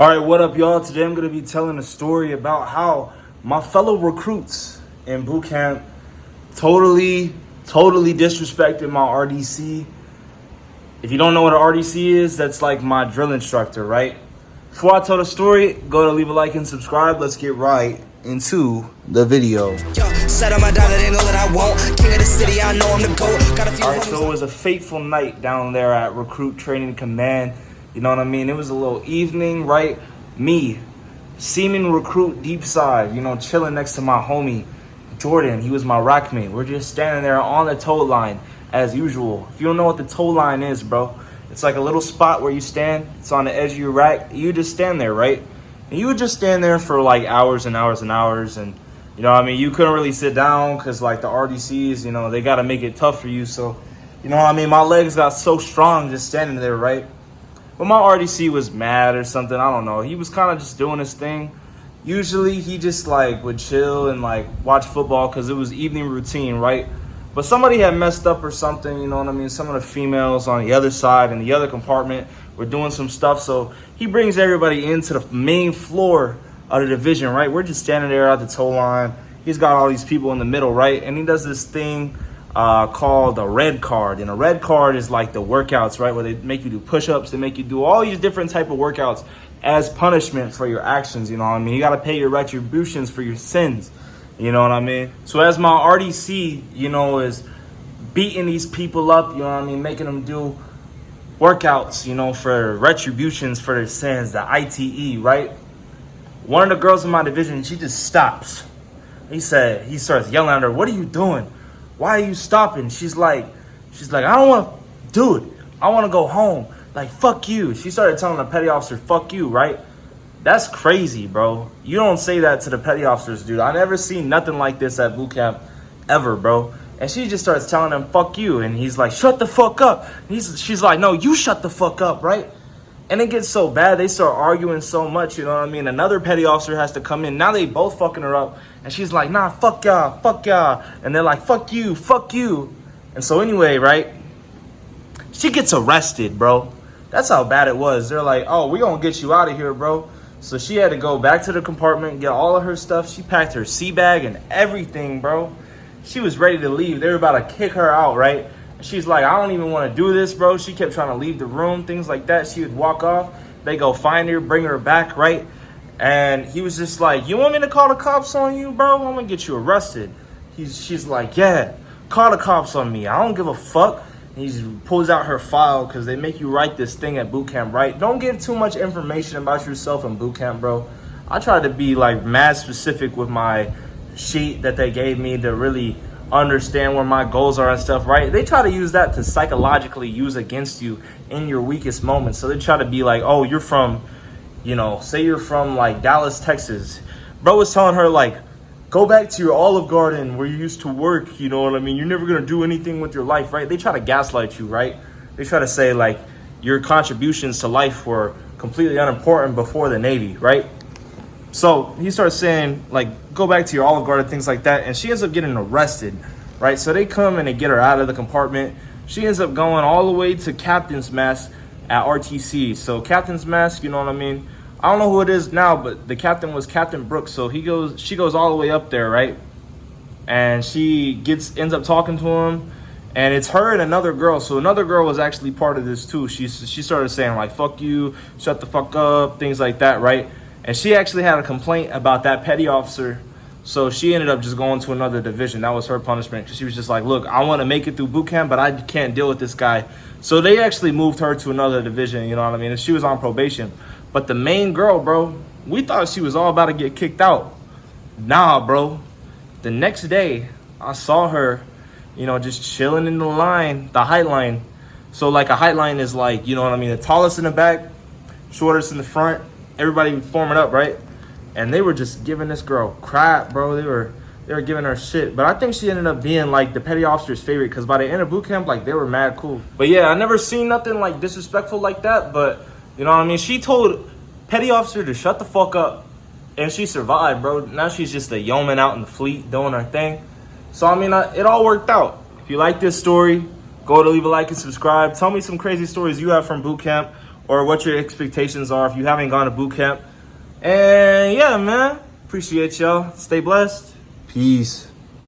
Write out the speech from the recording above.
All right, what up, y'all? Today I'm going to be telling a story about how my fellow recruits in boot camp totally disrespected my RDC. If you don't know what an RDC is, that's like my drill instructor, right? Before I tell the story, go to leave a like and subscribe. Let's get right into the video. All right, so it was a fateful night down there at Recruit Training Command. You know what I mean? It was a little evening, right? Me, seeming recruit DEEPSIDE, you know, chilling next to my homie, Jordan. He was my rack mate. We're just standing there on the tow line as usual. If you don't know what the tow line is, bro, it's like a little spot where you stand. It's on the edge of your rack. You just stand there, right? And you would just stand there for like hours and hours and hours. And, you know what I mean? You couldn't really sit down because like the RDCs, you know, they got to make it tough for you. So, you know what I mean? My legs got so strong just standing there, right? But my RDC was mad or something. I don't know. He was kind of just doing his thing. Usually he just like would chill and like watch football because it was evening routine, right? But somebody had messed up or something, you know what I mean? Some of the females on the other side in the other compartment were doing some stuff. So he brings everybody into the main floor of the division, right? We're just standing there at the tow line. He's got all these people in the middle, right? And he does this thing called a red card. And a red card is like the workouts, right? Where they make you do push-ups, they make you do all these different type of workouts as punishment for your actions, you know what I mean? You got to pay your retributions for your sins, you know what I mean? So as my RDC, you know, is beating these people up, you know what I mean, making them do workouts, you know, for retributions for their sins, the ITE, right? One of the girls in my division, she just stops. He starts yelling at her, "What are you doing? Why are you stopping?" She's like, "I don't want to do it. I want to go home. Like, fuck you." She started telling the petty officer, "Fuck you," right? That's crazy, bro. You don't say that to the petty officers, dude. I never seen nothing like this at boot camp ever, bro. And she just starts telling him, "Fuck you." And he's like, "Shut the fuck up." She's like, "No, you shut the fuck up," right? And it gets so bad. They start arguing so much, you know what I mean? Another petty officer has to come in. Now they both fucking her up. And she's like, "Nah, fuck y'all, fuck y'all." And they're like, "Fuck you, fuck you." And so anyway, right? She gets arrested, bro. That's how bad it was. They're like, "Oh, we're going to get you out of here, bro." So she had to go back to the compartment, get all of her stuff. She packed her sea bag and everything, bro. She was ready to leave. They were about to kick her out, right? She's like, "I don't even want to do this, bro." She kept trying to leave the room, things like that. She would walk off. They go find her, bring her back, right? And he was just like, "You want me to call the cops on you, bro? I'm going to get you arrested." She's like, "Yeah, call the cops on me. I don't give a fuck." And he pulls out her file because they make you write this thing at boot camp, right? Don't give too much information about yourself in boot camp, bro. I tried to be like mad specific with my sheet that they gave me to really understand where my goals are and stuff, right? They try to use that to psychologically use against you in your weakest moments. So they try to be like, "Oh, you're from, you know, say you're from like Dallas, Texas." Bro was telling her like, "Go back to your Olive Garden where you used to work," you know what I mean? "You're never going to do anything with your life," right? They try to gaslight you, right? They try to say like your contributions to life were completely unimportant before the Navy, right? So he starts saying, like, "Go back to your Olive Garden," things like that. And she ends up getting arrested, right? So they come and they get her out of the compartment. She ends up going all the way to Captain's Mast at RTC. So Captain's Mast, you know what I mean? I don't know who it is now, but the captain was Captain Brooks. So she goes all the way up there, right? And she ends up talking to him. And it's her and another girl. So another girl was actually part of this too. She started saying like, "Fuck you, shut the fuck up," things like that, right? And she actually had a complaint about that petty officer. So she ended up just going to another division. That was her punishment. Because she was just like, "Look, I want to make it through boot camp, but I can't deal with this guy." So they actually moved her to another division, you know what I mean? And she was on probation. But the main girl, bro, we thought she was all about to get kicked out. Nah, bro. The next day, I saw her, you know, just chilling in the line, the height line. So like a height line is like, you know what I mean? The tallest in the back, shortest in the front. Everybody forming up, right? And they were just giving this girl crap, bro. They were giving her shit. But I think she ended up being like the petty officer's favorite because by the end of boot camp, like they were mad cool. But yeah, I never seen nothing like disrespectful like that. But you know what I mean? She told petty officer to shut the fuck up. And she survived, bro. Now she's just a yeoman out in the fleet doing her thing. So I mean, it all worked out. If you like this story, go to leave a like and subscribe. Tell me some crazy stories you have from boot camp. or what your expectations are if you haven't gone to boot camp. And yeah, man, appreciate y'all. Stay blessed. Peace.